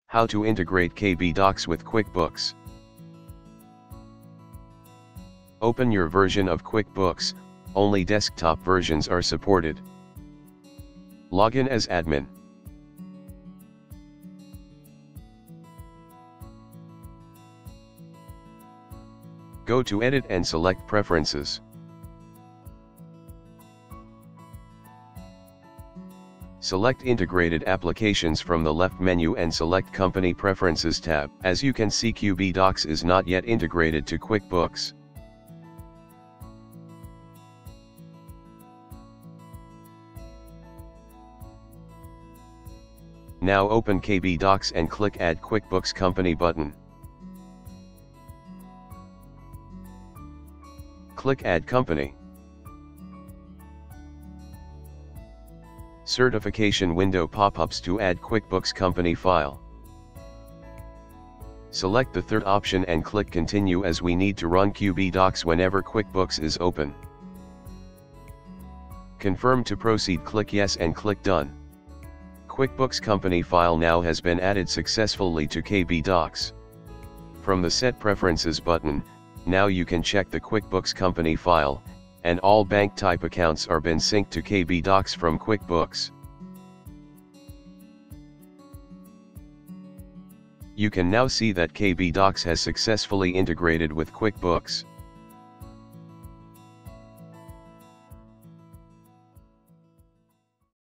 How to integrate KB Docs with QuickBooks. Open your version of QuickBooks, only desktop versions are supported. Log in as admin. Go to Edit and select Preferences. Select Integrated Applications from the left menu and select Company Preferences tab. As you can see, KB Docs is not yet integrated to QuickBooks. Now open KB Docs and click Add QuickBooks Company button. Click Add Company. Certification window pop-ups to add QuickBooks Company file. Select the third option and click Continue, as we need to run KB Docs whenever QuickBooks is open. Confirm to proceed, click Yes and click Done. QuickBooks Company file now has been added successfully to KB Docs. From the Set Preferences button, now you can check the QuickBooks Company file, and all bank type accounts are been synced to KB Docs from QuickBooks. You can now see that KB Docs has successfully integrated with QuickBooks.